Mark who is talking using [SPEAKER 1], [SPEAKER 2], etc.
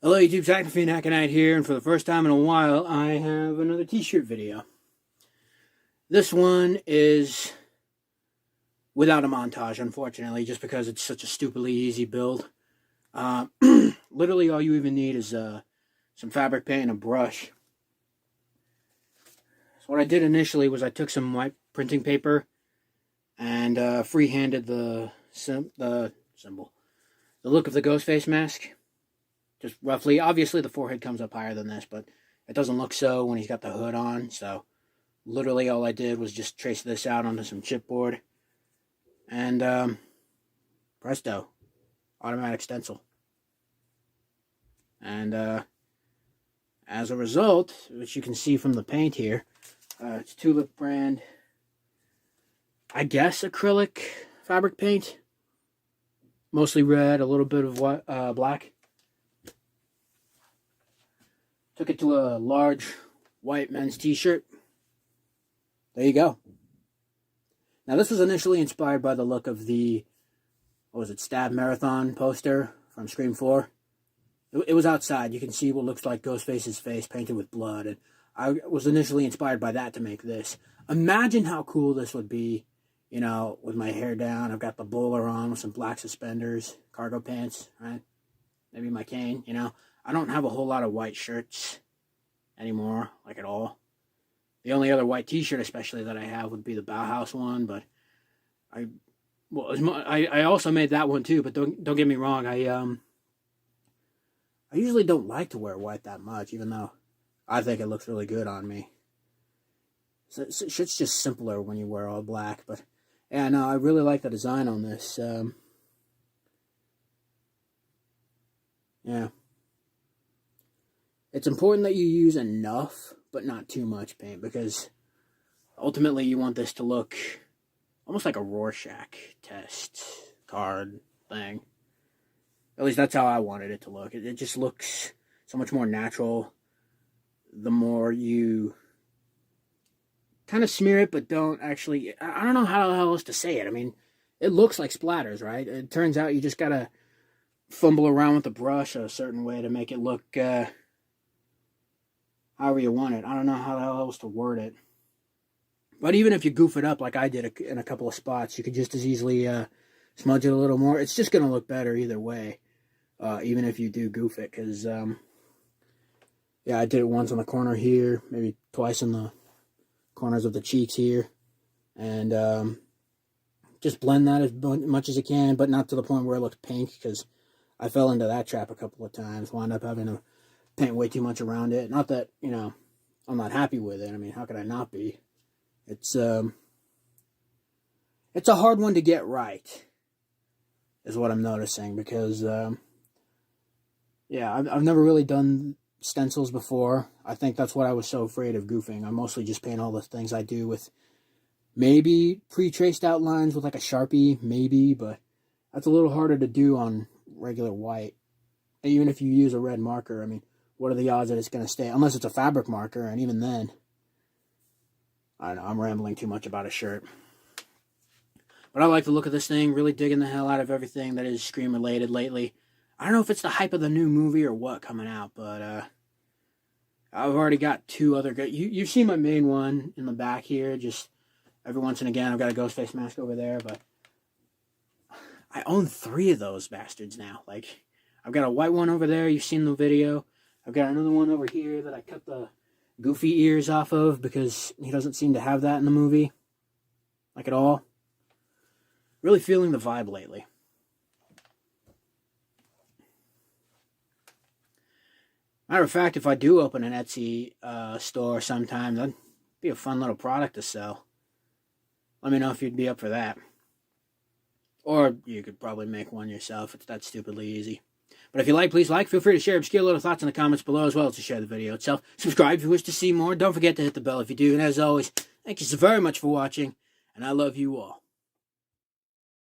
[SPEAKER 1] Hello YouTube, Technofiend Hackanite here, and for the first time in a while, I have another t-shirt video. This one is without a montage, unfortunately, just because it's such a stupidly easy build. Literally all you even need is some fabric paint and a brush. So what I did initially was I took some white printing paper and freehanded the symbol, the look of the Ghostface mask. Just roughly, obviously the forehead comes up higher than this, but it doesn't look so when he's got the hood on. So literally all I did was just trace this out onto some chipboard. And presto, automatic stencil. And as a result, which you can see from the paint here, it's Tulip brand, I guess acrylic fabric paint. Mostly red, a little bit of white, black. Took it to a large white men's t-shirt. There you go. Now this was initially inspired by the look of the, what was it, Stab Marathon poster from Scream 4. It was outside. You can see what looks like Ghostface's face painted with blood. And I was initially inspired by that to make this. Imagine how cool this would be, you know, with my hair down. I've got the bowler on with some black suspenders, cargo pants, right? Maybe my cane, you know. I don't have a whole lot of white shirts anymore, like at all. The only other white t-shirt especially that I have would be the Bauhaus one, but I also made that one too, but don't get me wrong, I usually don't like to wear white that much, even though I think it looks really good on me. So shit's just simpler when you wear all black, but yeah, no, I really like the design on this. Yeah. It's important that you use enough, but not too much paint, because ultimately you want this to look almost like a Rorschach test card thing. At least that's how I wanted it to look. It just looks so much more natural the more you kind of smear it, but don't actually... I don't know how else to say it. I mean, it looks like splatters, right? It turns out you just gotta fumble around with the brush a certain way to make it look... however you want it. I don't know how else to word it. But even if you goof it up like I did in a couple of spots, you could just as easily smudge it a little more. It's just going to look better either way, even if you do goof it. Because, yeah, I did it once on the corner here, maybe twice in the corners of the cheeks here. And just blend that as much as you can, but not to the point where it looks pink, because I fell into that trap a couple of times. Wound up having to paint way too much around it. Not that, you know, I'm not happy with it. I mean, how could I not be? It's a hard one to get right, is what I'm noticing, because, yeah, I've never really done stencils before. I think that's what I was so afraid of goofing. I mostly just paint all the things I do with maybe pre-traced outlines with like a Sharpie, maybe, but that's a little harder to do on regular white. Even if you use a red marker, I mean, what are the odds that it's going to stay? Unless it's a fabric marker, and even then, I don't know, I'm rambling too much about a shirt. But I like the look of this thing, really digging the hell out of everything that is Scream related lately. I don't know if it's the hype of the new movie or what coming out, but I've already got two other good... You've seen my main one in the back here, just every once and again. I've got a Ghostface mask over there, but I own 3 of those bastards now. Like, I've got a white one over there, you've seen the video. I've got another one over here that I cut the goofy ears off of because he doesn't seem to have that in the movie. Like at all. Really feeling the vibe lately. Matter of fact, if I do open an Etsy store sometime, that'd be a fun little product to sell. Let me know if you'd be up for that. Or you could probably make one yourself. It's that stupidly easy. But if you like, please like. Feel free to share obscure little thoughts in the comments below, as well as to share the video itself. Subscribe if you wish to see more. Don't forget to hit the bell if you do. And as always, thank you so very much for watching. And I love you all.